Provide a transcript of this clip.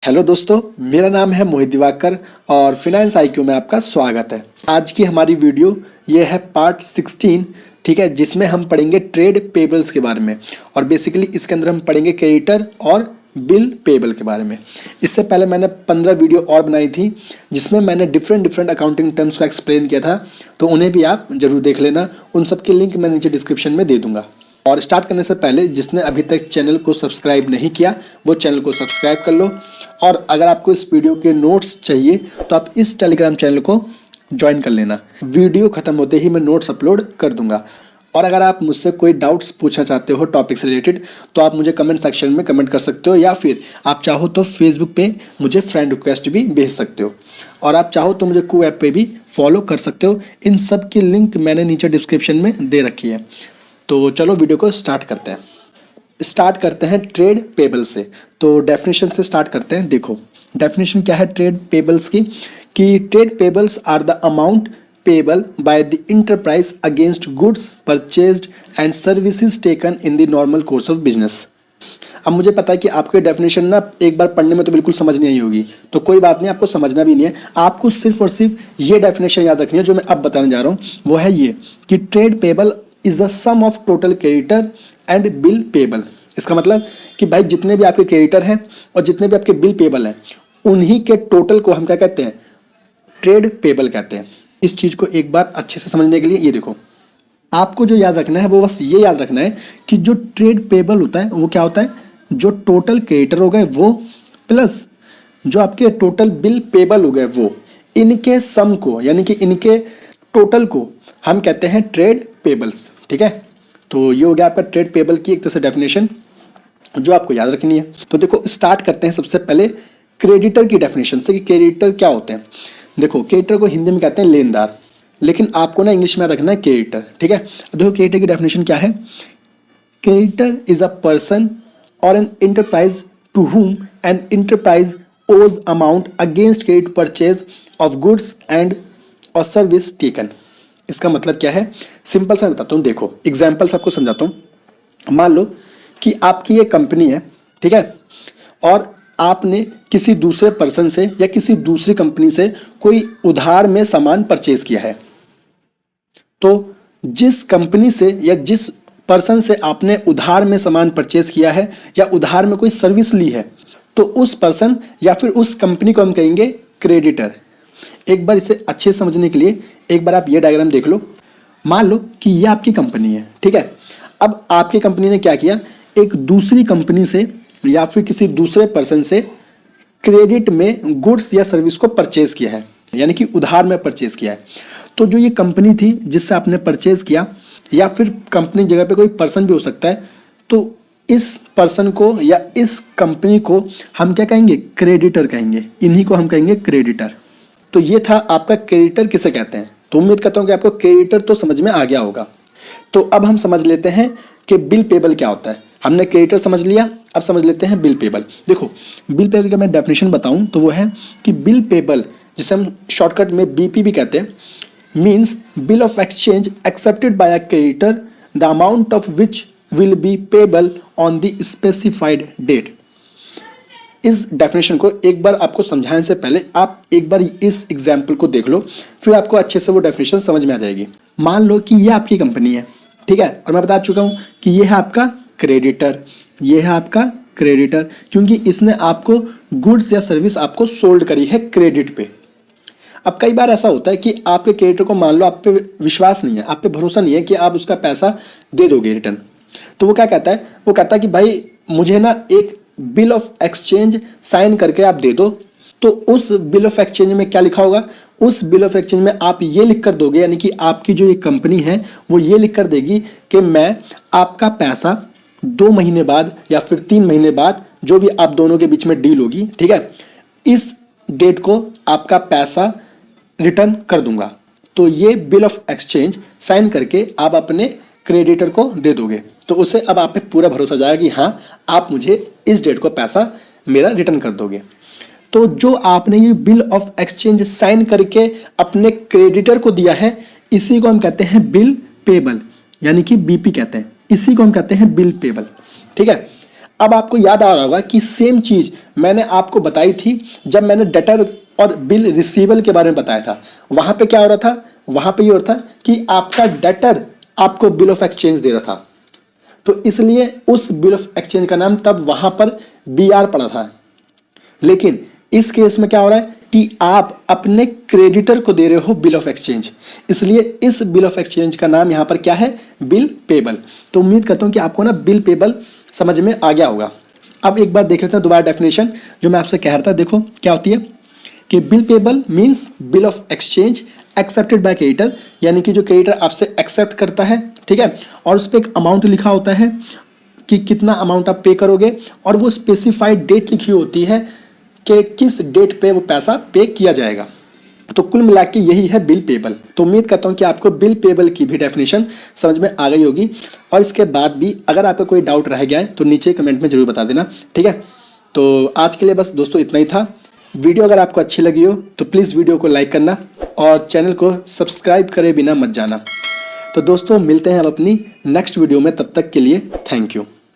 Hello दोस्तों, मेरा नाम है मोहित दिवाकर और फिनेंस आईक्यू में आपका स्वागत है। आज की हमारी वीडियो ये है पार्ट 16, ठीक है, जिसमें हम पढ़ेंगे ट्रेड पेबल्स के बारे में और बेसिकली इसके अंदर हम पढ़ेंगे क्रेडिटर और बिल पेबल के बारे में। इससे पहले मैंने 15 वीडियो और बनाई थी जिसमें मैंने डिफरेंट अकाउंटिंग टर्म्स को एक्सप्लेन किया था, तो उन्हें भी आप जरूर देख लेना। उन सब के लिंक मैं नीचे डिस्क्रिप्शन में दे दूंगा। और स्टार्ट करने से पहले जिसने अभी तक चैनल को सब्सक्राइब नहीं किया वो चैनल को सब्सक्राइब कर लो, और अगर आपको इस वीडियो के नोट्स चाहिए तो आप इस टेलीग्राम चैनल को ज्वाइन कर लेना। वीडियो खत्म होते ही मैं नोट्स अपलोड कर दूंगा। और अगर आप मुझसे कोई डाउट्स पूछना चाहते हो टॉपिक से रिलेटेड तो आप मुझे कमेंट सेक्शन में कमेंट कर सकते हो, या फिर आप चाहो तो फेसबुक पे मुझे फ्रेंड रिक्वेस्ट भी भेज सकते हो, और आप चाहो तो मुझे को ऐप पे भी फॉलो कर सकते हो। इन सब की लिंक मैंने नीचे डिस्क्रिप्शन में दे रखी है। तो चलो वीडियो को स्टार्ट करते हैं ट्रेड पेबल से। तो डेफिनेशन से स्टार्ट करते हैं। देखो डेफिनेशन क्या है ट्रेड पेबल्स की, कि trade payables are the amount payable by the enterprise against goods purchased and services taken in the normal course of business. अब मुझे पता है कि आपको डेफिनेशन ना एक बार पढ़ने में तो बिल्कुल समझ नहीं आई होगी, तो कोई बात नहीं, आपको समझना भी नहीं है। आपको सिर्फ और सिर्फ ये डेफिनेशन याद रखनी है जो मैं अब बताने जा रहा हूँ। वो है ये कि trade payable is the sum of total creditor and bill payable. इसका मतलब कि भाई जितने भी आपके क्रेडिटर हैं और जितने भी आपके बिल पेबल हैं उन्हीं के टोटल को हम क्या कहते हैं, ट्रेड पेबल कहते हैं। इस चीज़ को एक बार अच्छे से समझने के लिए ये देखो, आपको जो याद रखना है वो बस ये याद रखना है कि जो ट्रेड पेबल होता है वो क्या होता है, जो टोटल क्रेडिटर हो गए वो प्लस जो आपके टोटल बिल पेबल हो गए वो, इनके सम को यानी कि इनके टोटल को हम कहते हैं ट्रेड पेबल्स। ठीक है, तो ये हो गया आपका ट्रेड पेबल की एक तरह से डेफिनेशन जो आपको याद रखनी है। तो देखो स्टार्ट करते हैं सबसे पहले क्रेडिटर की डेफिनेशन से कि क्रेडिटर क्या होते हैं। देखो क्रेडिटर को हिंदी में कहते हैं लेनदार, लेकिन आपको ना इंग्लिश में रखना है क्रेडिटर। ठीक है, देखो क्रेडिटर की डेफिनेशन क्या है। क्रेडिटर इज अ पर्सन और an enterprise to whom an enterprise owes amount against credit purchase of goods and और सर्विस टेकन। इसका मतलब क्या है, सिंपल सा बताता हूँ। देखो एग्जाम्पल आपको समझाता हूँ। मान लो कि आपकी एक कंपनी है, ठीक है, और आपने किसी दूसरे पर्सन से या किसी दूसरी कंपनी से कोई उधार में सामान परचेज किया है। तो जिस कंपनी से या जिस पर्सन से आपने उधार में सामान परचेज किया है या उधार में कोई सर्विस ली है, तो उस पर्सन या फिर उस कंपनी को हम कहेंगे क्रेडिटर। एक बार इसे अच्छे से समझने के लिए एक बार आप ये डायग्राम देख लो। मान लो कि ये आपकी कंपनी है, ठीक है। अब आपकी कंपनी ने क्या किया, एक दूसरी कंपनी से या फिर किसी दूसरे पर्सन से क्रेडिट में गुड्स या सर्विस को परचेज किया है, यानी कि उधार में परचेज किया है। तो जो ये कंपनी थी जिससे आपने परचेज किया, या फिर कंपनी जगह पे कोई पर्सन भी हो सकता है, तो इस पर्सन को या इस कंपनी को हम क्या कहेंगे, क्रेडिटर कहेंगे। इन्हीं को हम कहेंगे क्रेडिटर। तो ये था आपका क्रेडिटर किसे कहते हैं। तो उम्मीद करता हूँ कि आपको क्रेडिटर तो समझ में आ गया होगा। तो अब हम समझ लेते हैं कि बिल पेबल क्या होता है। हमने क्रेडिटर समझ लिया, अब समझ लेते हैं बिल पेबल। देखो बिल पेबल का मैं डेफिनेशन बताऊं तो वो है कि बिल पेबल, जिसे हम शॉर्टकट में बीपी भी कहते हैं, means bill of exchange accepted by a creditor the amount of which will be payable on the specified date. इस डेफिनेशन को एक बार आपको समझाने से पहले आप एक बार इस एग्जाम्पल को देख लो, फिर आपको अच्छे से वो डेफिनेशन समझ में आ जाएगी। मान लो कि ये आपकी कंपनी है, ठीक है, और मैं बता चुका हूँ कि ये है आपका क्रेडिटर, ये है आपका क्रेडिटर, क्योंकि इसने आपको गुड्स या सर्विस आपको सोल्ड करी है क्रेडिट पे। अब कई बार ऐसा होता है कि आपके क्रेडिटर को मान लो आप पे विश्वास नहीं है, आप पे भरोसा नहीं है कि आप उसका पैसा दे दोगे रिटर्न। तो वो क्या कहता है, वो कहता है कि भाई मुझे ना एक बिल ऑफ एक्सचेंज साइन करके आप दे दो। तो उस बिल ऑफ एक्सचेंज में क्या लिखा होगा, उस बिल ऑफ एक्सचेंज में आप ये लिख कर दोगे, यानी कि आपकी जो ये कंपनी है वो ये लिख कर देगी कि मैं आपका पैसा 2 महीने बाद या फिर 3 महीने बाद, जो भी आप दोनों के बीच में डील होगी, ठीक है, इस डेट को आपका पैसा रिटर्न कर दूंगा। तो ये बिल ऑफ एक्सचेंज साइन करके आप अपने क्रेडिटर को दे दोगे। तो उसे अब आप पे पूरा भरोसा जाएगा कि हाँ आप मुझे इस डेट को पैसा मेरा रिटर्न कर दोगे। तो जो आपने ये बिल ऑफ एक्सचेंज साइन करके अपने क्रेडिटर को दिया है, इसी को हम कहते हैं बिल पेबल, यानी कि बीपी कहते हैं। इसी को हम कहते हैं बिल पेबल। ठीक है, अब आपको याद आ रहा होगा कि सेम चीज़ मैंने आपको बताई थी जब मैंने डेटर और बिल रिसीवेबल के बारे में बताया था। वहाँ पे क्या हो रहा था, वहाँ पे ये हो रहा था कि आपका डेटर आपको बिल ऑफ एक्सचेंज दे रहा था, तो इसलिए उस बिल ऑफ एक्सचेंज का नाम तब वहाँ पर BR पड़ा था। लेकिन इस केस में क्या हो रहा है कि आप अपने क्रेडिटर को दे रहे हो बिल ऑफ एक्सचेंज, इसलिए इस बिल ऑफ एक्सचेंज का नाम यहाँ पर क्या है, बिल पेबल। तो उम्मीद करता हूँ कि आपको ना बिल पेबल समझ में आ गया होगा। अब एक बार देख लेते हैं दोबारा डेफिनेशन जो मैं आपसे कह रहा था। देखो क्या होती है कि bill payable means bill of exchange accepted bye creditor, यानी कि जो क्रेडिटर आपसे एक्सेप्ट करता है, ठीक है, और उस पर एक अमाउंट लिखा होता है कि कितना अमाउंट आप पे करोगे, और वो स्पेसिफाइड डेट लिखी होती है कि किस डेट पे वो पैसा पे किया जाएगा। तो कुल मिला के यही है बिल पेबल। तो उम्मीद करता हूँ कि आपको बिल पेबल की भी डेफिनेशन समझ में आ गई होगी, और इसके बाद भी अगर आपका कोई डाउट रह गया है तो नीचे कमेंट में जरूर बता देना, ठीक है। तो आज के लिए बस दोस्तों इतना ही था। वीडियो अगर आपको अच्छी लगी हो तो प्लीज़ वीडियो को लाइक करना और चैनल को सब्सक्राइब करे बिना मत जाना। तो दोस्तों मिलते हैं अब अपनी नेक्स्ट वीडियो में, तब तक के लिए थैंक यू।